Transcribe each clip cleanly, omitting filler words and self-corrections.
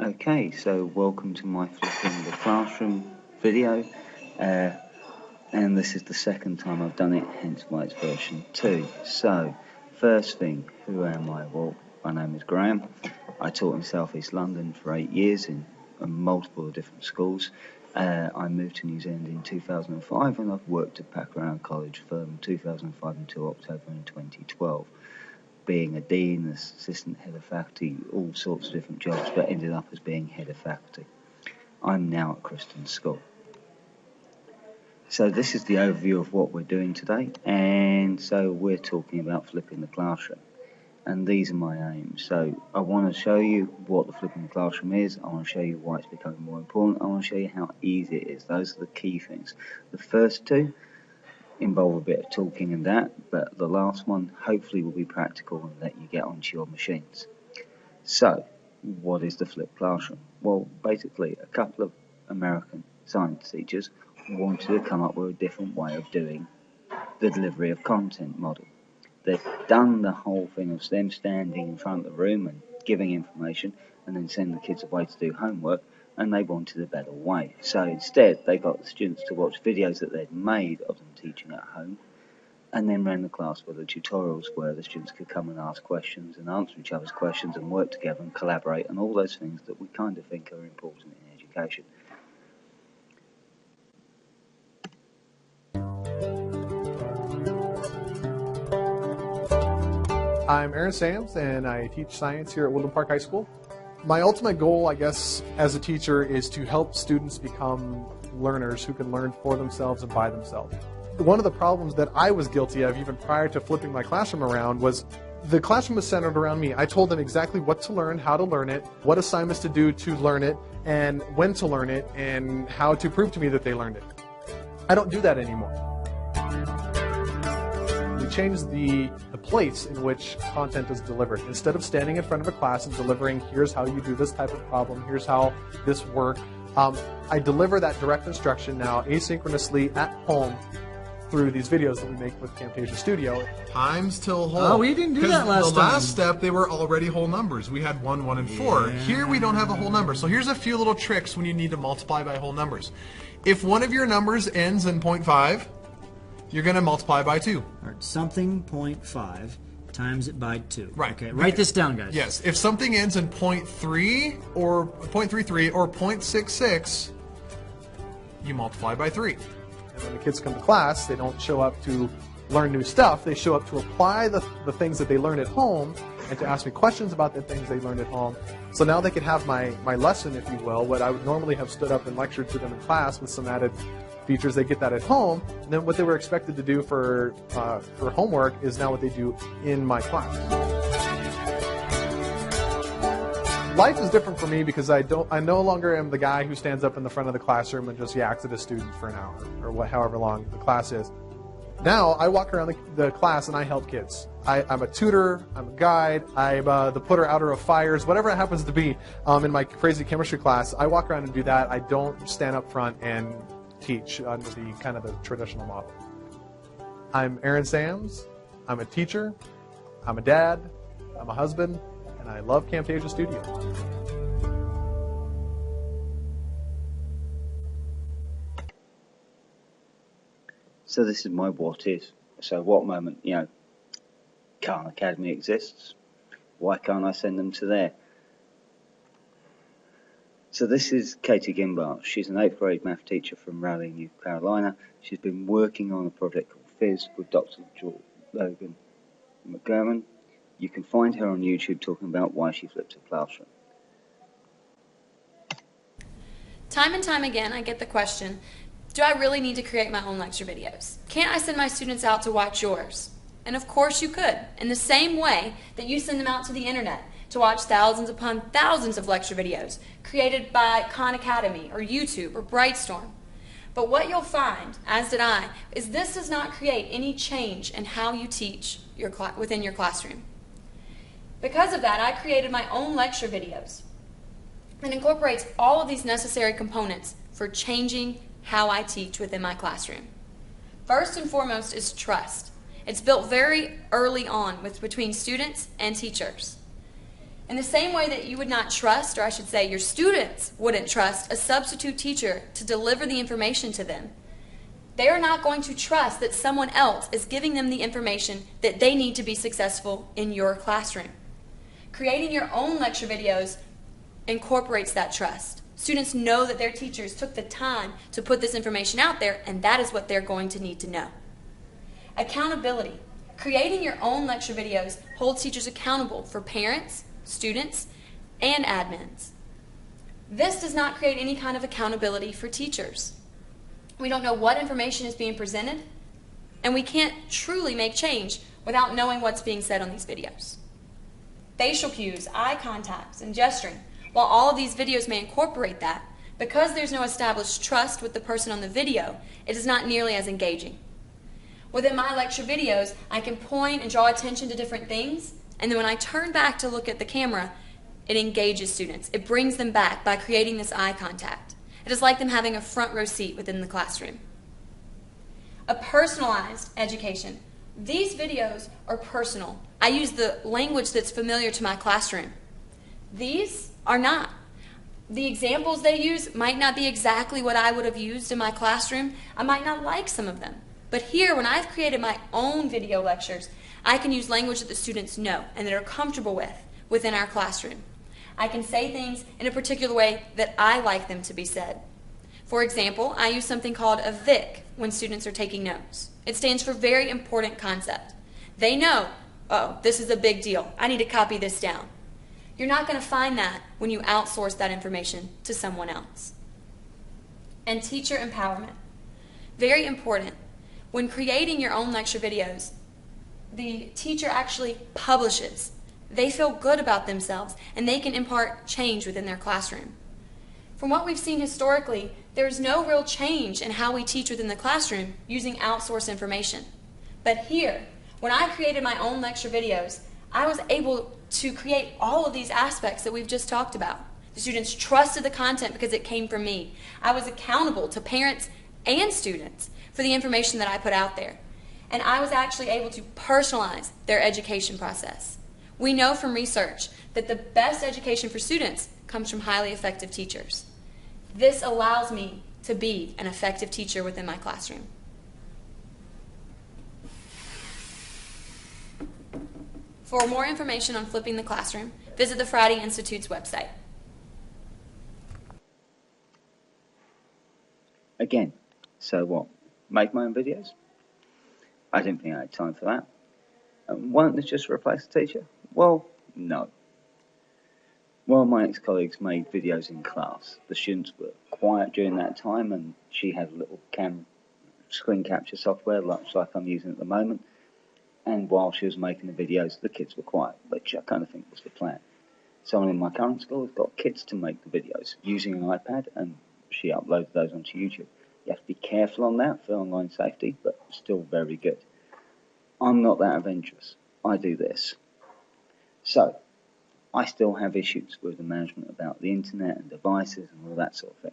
Okay, so welcome to my Flipping the Classroom video, and this is the second time I've done it, hence why it's version 2. So, first thing, who am I? Well, my name is Graham. I taught in South East London for 8 years in multiple different schools. I moved to New Zealand in 2005 and I've worked at Pakuranga College from 2005 until October in 2012. Being a dean, assistant head of faculty, all sorts of different jobs, but ended up as being head of faculty. I'm now at Christian School. So this is the overview of what we're doing today, and so we're talking about flipping the classroom. And these are my aims. So I want to show you what the flipping the classroom is, I want to show you why it's becoming more important, I want to show you how easy it is. Those are the key things. The first two involve a bit of talking and that, but the last one hopefully will be practical and let you get onto your machines. So, what is the flipped classroom? Well, basically a couple of American science teachers wanted to come up with a different way of doing the delivery of content model. They've done the whole thing of them standing in front of the room and giving information and then sending the kids away to do homework, and they wanted a better way. So instead they got the students to watch videos that they'd made of them teaching at home, and then ran the class with the tutorials where the students could come and ask questions and answer each other's questions and work together and collaborate and all those things that we kind of think are important in education. I'm Erin Samms, and I teach science here at Woodland Park High School. My ultimate goal, I guess, as a teacher is to help students become learners who can learn for themselves and by themselves. One of the problems that I was guilty of even prior to flipping my classroom around was the classroom was centered around me. I told them exactly what to learn, how to learn it, what assignments to do to learn it, and when to learn it, and how to prove to me that they learned it. I don't do that anymore. We changed the place in which content is delivered. Instead of standing in front of a class and delivering, here's how you do this type of problem, here's how this works, I deliver that direct instruction now asynchronously at home through these videos that we make with Camtasia Studio. Times till whole. Oh, we didn't do that last time. The last step, they were already whole numbers. We had 1, 1, and 4. Yeah. Here we don't have a whole number. So here's a few little tricks when you need to multiply by whole numbers. If one of your numbers ends in 0.5, you're going to multiply by 2. All right, something 0.5 times it by 2. Right. Okay, write this down, guys. Yes. If something ends in 0.3 or 0.33 or 0.66, you multiply by 3. And when the kids come to class, they don't show up to learn new stuff. They show up to apply the things that they learned at home and to ask me questions about the things they learned at home. So now they could have my lesson, if you will, what I would normally have stood up and lectured to them in class with some added features. They get that at home, and then what they were expected to do for homework is now what they do in my class. Life is different for me because I no longer am the guy who stands up in the front of the classroom and just yaks at a student for an hour or however long the class is. Now I walk around the class and I help kids. I'm a tutor, I'm a guide, I'm the putter-outer of fires, whatever it happens to be in my crazy chemistry class. I walk around and do that. I don't stand up front and teach under the kind of the traditional model. I'm Erin Samms. I'm a teacher, I'm a dad, I'm a husband, and I love Camtasia Studio. So this is my what is. So what moment, Khan Academy exists, why can't I send them to there? So this is Katie Gimbert. She's an 8th grade math teacher from Raleigh, North Carolina. She's been working on a project called Fizz with Dr. Logan McGurman. You can find her on YouTube talking about why she flipped a classroom. Time and time again, I get the question, do I really need to create my own lecture videos? Can't I send my students out to watch yours? And of course you could, in the same way that you send them out to the internet to watch thousands upon thousands of lecture videos created by Khan Academy or YouTube or Brightstorm. But what you'll find, as did I, is this does not create any change in how you teach within your classroom. Because of that, I created my own lecture videos that incorporates all of these necessary components for changing how I teach within my classroom. First and foremost is trust. It's built very early on between students and teachers. In the same way that you would not trust, or I should say your students wouldn't trust, a substitute teacher to deliver the information to them, they are not going to trust that someone else is giving them the information that they need to be successful in your classroom. Creating your own lecture videos incorporates that trust. Students know that their teachers took the time to put this information out there, and that is what they're going to need to know. Accountability. Creating your own lecture videos holds teachers accountable for parents, students, and admins. This does not create any kind of accountability for teachers. We don't know what information is being presented, and we can't truly make change without knowing what's being said on these videos. Facial cues, eye contacts, and gesturing. While all of these videos may incorporate that, because there's no established trust with the person on the video, it is not nearly as engaging. Within my lecture videos, I can point and draw attention to different things, and then when I turn back to look at the camera, it engages students. It brings them back by creating this eye contact. It is like them having a front row seat within the classroom. A personalized education. These videos are personal. I use the language that's familiar to my classroom. These are not. The examples they use might not be exactly what I would have used in my classroom. I might not like some of them. But here, when I've created my own video lectures, I can use language that the students know and that are comfortable with within our classroom. I can say things in a particular way that I like them to be said. For example, I use something called a VIC when students are taking notes. It stands for Very Important Concept. They know, oh, this is a big deal. I need to copy this down. You're not going to find that when you outsource that information to someone else. And teacher empowerment. Very important. When creating your own lecture videos, the teacher actually publishes. They feel good about themselves, and they can impart change within their classroom. From what we've seen historically, there's no real change in how we teach within the classroom using outsourced information. But here, when I created my own lecture videos, I was able to create all of these aspects that we've just talked about. The students trusted the content because it came from me. I was accountable to parents and students for the information that I put out there. And I was actually able to personalize their education process. We know from research that the best education for students comes from highly effective teachers. This allows me to be an effective teacher within my classroom. For more information on flipping the classroom, visit the Friday Institute's website. Again, so what? Make my own videos? I didn't think I had time for that. Won't this just replace the teacher? Well, no. One of my ex-colleagues made videos in class. The students were quiet during that time, and she had a little screen capture software, like I'm using at the moment. And while she was making the videos, the kids were quiet, which I kind of think was the plan. Someone in my current school has got kids to make the videos using an iPad, and she uploaded those onto YouTube. You have to be careful on that for online safety, but still very good. I'm not that adventurous. I do this. So, I still have issues with the management about the internet and devices and all that sort of thing.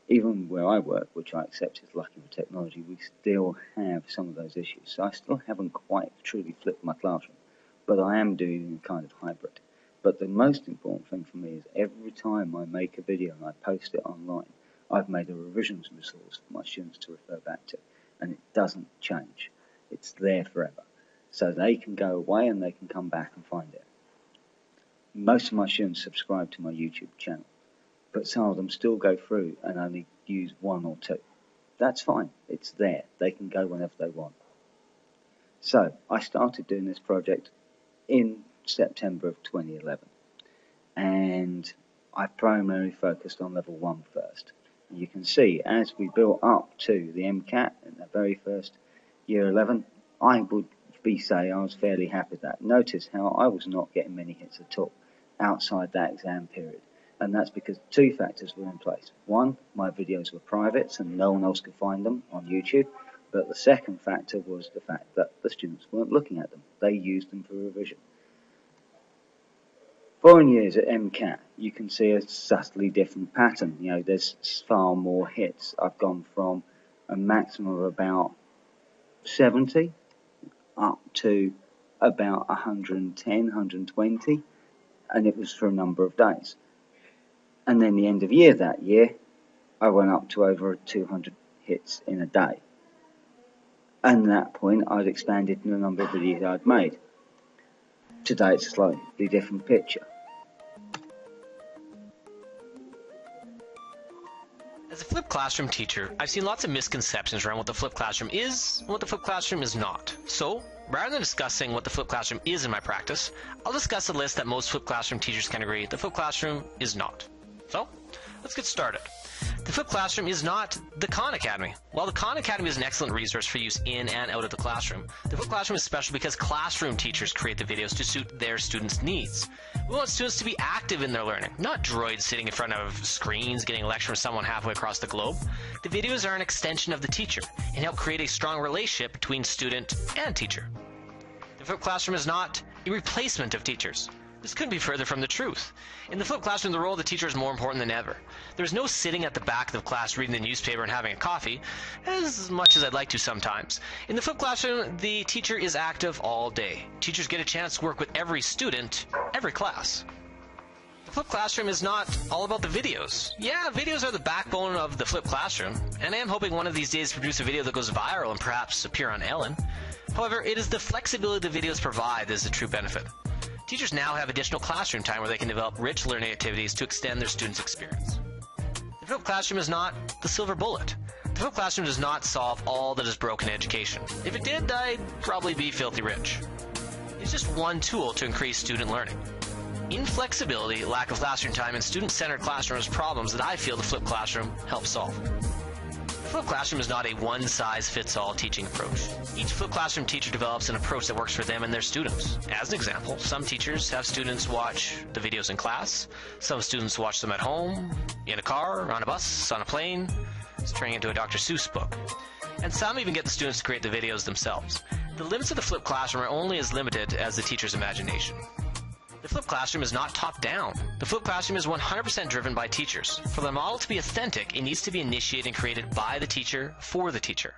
Even where I work, which I accept is lucky with technology, we still have some of those issues. So I still haven't quite truly flipped my classroom, but I am doing a kind of hybrid. But the most important thing for me is every time I make a video and I post it online, I've made a revisions resource for my students to refer back to, and it doesn't change. It's there forever. So they can go away and they can come back and find it. Most of my students subscribe to my YouTube channel, but some of them still go through and only use one or two. That's fine. It's there. They can go whenever they want. So I started doing this project in September of 2011, and I primarily focused on level 1 first. And you can see as we built up to the MCAT in the very first year 11, I would say I was fairly happy with that. Notice how I was not getting many hits at all outside that exam period. And that's because two factors were in place. One, my videos were private, so no one else could find them on YouTube. But the second factor was the fact that the students weren't looking at them. They used them for revision. Following years at MCAT, you can see a subtly different pattern. You know, there's far more hits. I've gone from a maximum of about 70 up to about 110, 120. and it was for a number of days. And then the end of year that year, I went up to over 200 hits in a day. And at that point, I'd expanded the number of videos I'd made. Today, it's a slightly different picture. As a flipped classroom teacher, I've seen lots of misconceptions around what the flipped classroom is and what the flipped classroom is not. So, rather than discussing what the flipped classroom is in my practice, I'll discuss a list that most flipped classroom teachers can agree the flipped classroom is not. So, let's get started. The flipped classroom is not the Khan Academy. While the Khan Academy is an excellent resource for use in and out of the classroom, the flipped classroom is special because classroom teachers create the videos to suit their students' needs. We want students to be active in their learning, not droids sitting in front of screens getting a lecture from someone halfway across the globe. The videos are an extension of the teacher and help create a strong relationship between student and teacher. The flipped classroom is not a replacement of teachers. This couldn't be further from the truth. In the flipped classroom, the role of the teacher is more important than ever. There's no sitting at the back of the class reading the newspaper and having a coffee, as much as I'd like to sometimes. In the flipped classroom, the teacher is active all day. Teachers get a chance to work with every student, every class. The flipped classroom is not all about the videos. Yeah, videos are the backbone of the flipped classroom, and I am hoping one of these days to produce a video that goes viral and perhaps appear on Ellen. However, it is the flexibility the videos provide that is the true benefit. Teachers now have additional classroom time where they can develop rich learning activities to extend their students' experience. The flipped classroom is not the silver bullet. The flipped classroom does not solve all that is broken in education. If it did, I'd probably be filthy rich. It's just one tool to increase student learning. Inflexibility, lack of classroom time, and student-centered classrooms are problems that I feel the flipped classroom helps solve. The flipped classroom is not a one-size-fits-all teaching approach. Each flipped classroom teacher develops an approach that works for them and their students. As an example, some teachers have students watch the videos in class, some students watch them at home, in a car, on a bus, on a plane. It's turning into a Dr. Seuss book. And some even get the students to create the videos themselves. The limits of the flipped classroom are only as limited as the teacher's imagination. The flipped classroom is not top-down. The flipped classroom is 100% driven by teachers. For the model to be authentic, it needs to be initiated and created by the teacher for the teacher.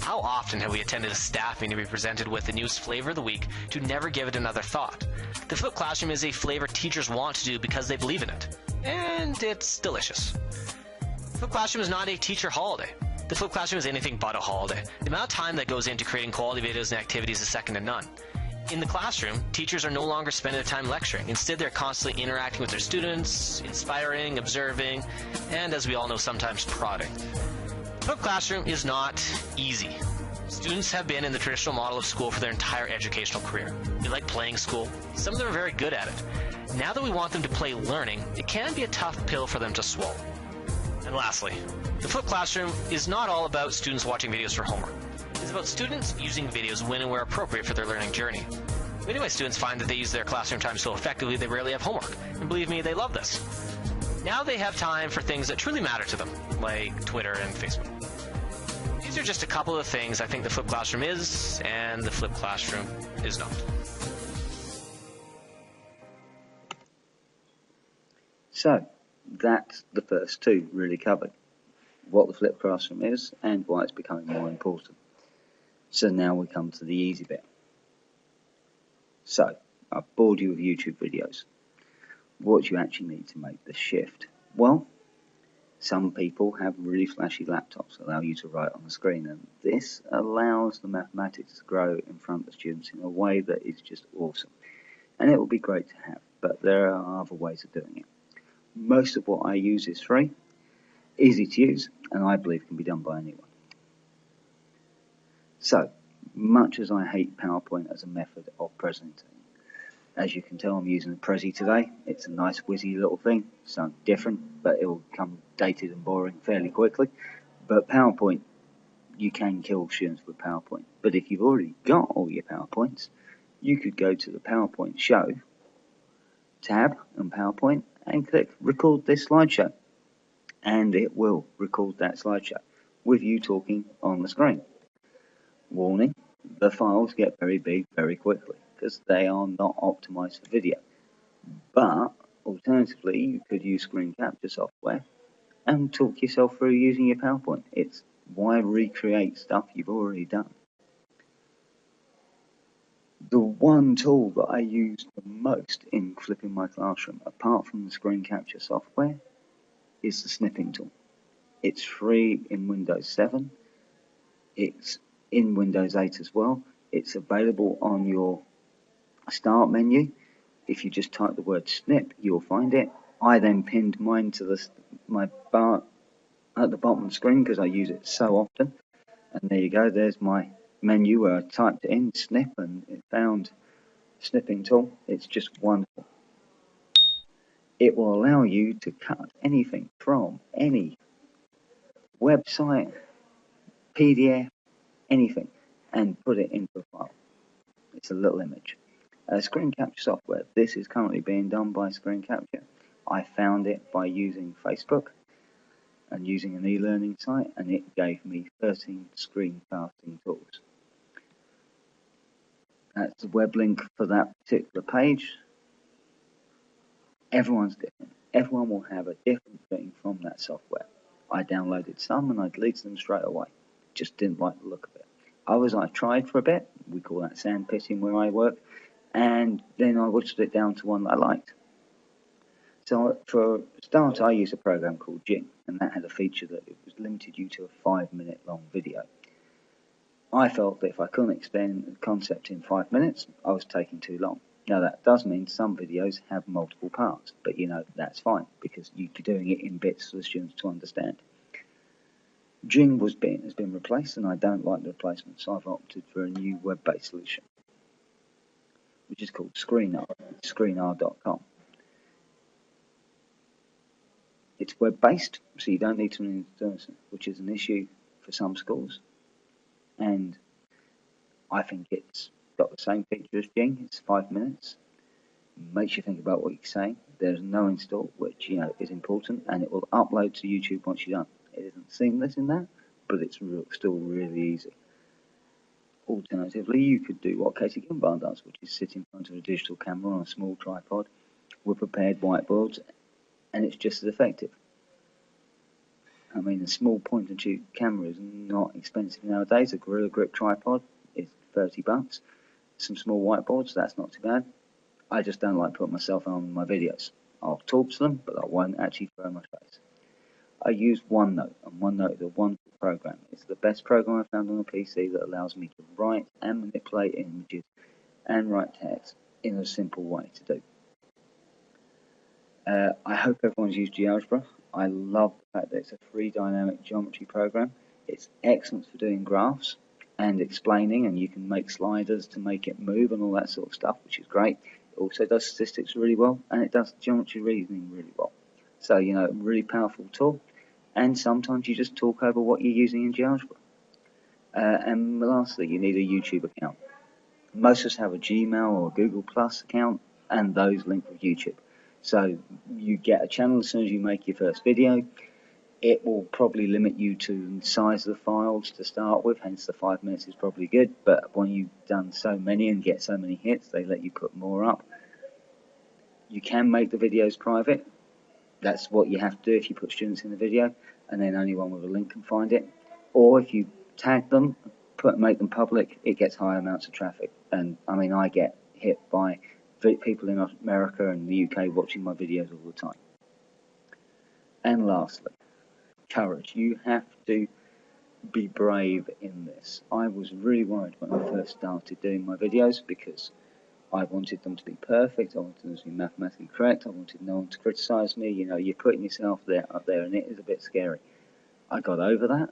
How often have we attended a staff meeting to be presented with the newest flavor of the week to never give it another thought? The flipped classroom is a flavor teachers want to do because they believe in it. And it's delicious. The flipped classroom is not a teacher holiday. The flipped classroom is anything but a holiday. The amount of time that goes into creating quality videos and activities is second to none. In the classroom, teachers are no longer spending their time lecturing. Instead, they're constantly interacting with their students, inspiring, observing, and as we all know, sometimes prodding. The flipped classroom is not easy. Students have been in the traditional model of school for their entire educational career. They like playing school. Some of them are very good at it. Now that we want them to play learning, it can be a tough pill for them to swallow. And lastly, the flipped classroom is not all about students watching videos for homework. It's about students using videos when and where appropriate for their learning journey. Many of my students find that they use their classroom time so effectively they rarely have homework. And believe me, they love this. Now they have time for things that truly matter to them, like Twitter and Facebook. These are just a couple of things I think the flipped classroom is, and the flipped classroom is not. So, that's the first two really covered. What the flipped classroom is and why it's becoming more important. So now we come to the easy bit. So, I've bored you with YouTube videos. What do you actually need to make the shift? Well, some people have really flashy laptops that allow you to write on the screen, and this allows the mathematics to grow in front of students in a way that is just awesome. And it will be great to have, but there are other ways of doing it. Most of what I use is free, easy to use, and I believe can be done by anyone. So, much as I hate PowerPoint as a method of presenting, as you can tell I'm using a Prezi today. It's a nice whizzy little thing, something different, but it will become dated and boring fairly quickly. But PowerPoint, you can kill students with PowerPoint. But if you've already got all your PowerPoints, you could go to the PowerPoint show tab on PowerPoint and click record this slideshow. And it will record that slideshow with you talking on the screen. Warning, the files get very big very quickly because they are not optimized for video. But alternatively, you could use screen capture software and talk yourself through using your PowerPoint. It's, why recreate stuff you've already done? The one tool that I use the most in flipping my classroom, apart from the screen capture software, is the snipping tool. It's free in Windows 7. It's in Windows 8 as well. It's available on your start menu. If you just type the word snip, you'll find it. I then pinned mine to my bar at the bottom of the screen because I use it so often. And there you go, there's my menu where I typed it in, snip, and it found snipping tool. It's just wonderful. It will allow you to cut anything from any website, PDF, anything, and put it into a file. It's a little image. Screen capture software. This is currently being done by Screen Capture. I found it by using Facebook and using an e-learning site, and it gave me 13 screencasting tools. That's the web link for that particular page. Everyone's different. Everyone will have a different thing from that software. I downloaded some and I deleted them straight away. Just didn't like the look of it. Others I tried for a bit. We call that sandpitting where I work. And then I whittled it down to one that I liked. So for a start, I use a program called Gimbert, and that had a feature that it was limited you to a 5-minute long video. I felt that if I couldn't explain the concept in 5 minutes, I was taking too long. Now that does mean some videos have multiple parts, but that's fine because you're doing it in bits for the students to understand. Gimbert has been replaced, and I don't like the replacement, so I've opted for a new web-based solution, which is called screenr.com. It's web-based, so you don't need to install it, which is an issue for some schools. And I think it's got the same feature as Gimbert. It's 5 minutes. Makes you think about what you're saying. There's no install, which is important, and it will upload to YouTube once you're done. It isn't seamless in that, but it's still really easy. Alternatively, you could do what Katie Gimbert does, which is sit in front of a digital camera on a small tripod with prepared whiteboards, and it's just as effective. I mean, a small point-and-shoot camera is not expensive nowadays. A Gorilla Grip tripod is $30. Some small whiteboards, that's not too bad. I just don't like putting myself on my videos. I'll talk to them, but I won't actually throw my face. I use OneNote, and OneNote is a wonderful program. It's the best program I've found on a PC that allows me to write and manipulate images and write text in a simple way to do. I hope everyone's used GeoGebra. I love the fact that it's a free dynamic geometry program. It's excellent for doing graphs and explaining, and you can make sliders to make it move and all that sort of stuff, which is great. It also does statistics really well, and it does geometry reasoning really well. So, a really powerful tool, and sometimes you just talk over what you're using in GeoGebra. And lastly, you need a YouTube account. Most of us have a Gmail or a Google Plus account, and those link with YouTube. So you get a channel as soon as you make your first video. It will probably limit you to the size of the files to start with, hence the 5 minutes is probably good, but when you've done so many and get so many hits, they let you put more up. You can make the videos private. That's what you have to do if you put students in the video, and then anyone with a link can find it. Or if you tag them, make them public, it gets higher amounts of traffic. And I mean, I get hit by people in America and the UK watching my videos all the time. And lastly, courage. You have to be brave in this. I was really worried when I first started doing my videos because I wanted them to be perfect, I wanted them to be mathematically correct, I wanted no one to criticise me. You're putting yourself up there and it is a bit scary. I got over that.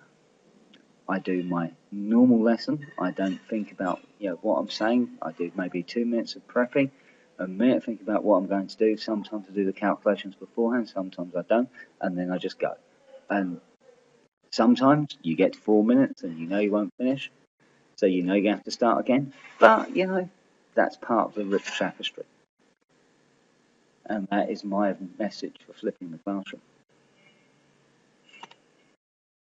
I do my normal lesson. I don't think about what I'm saying. I do maybe 2 minutes of prepping, a minute think about what I'm going to do. Sometimes I do the calculations beforehand, sometimes I don't, and then I just go. And sometimes you get to 4 minutes and you won't finish, so you have to start again. But that's part of the rich tapestry. And that is my message for flipping the classroom.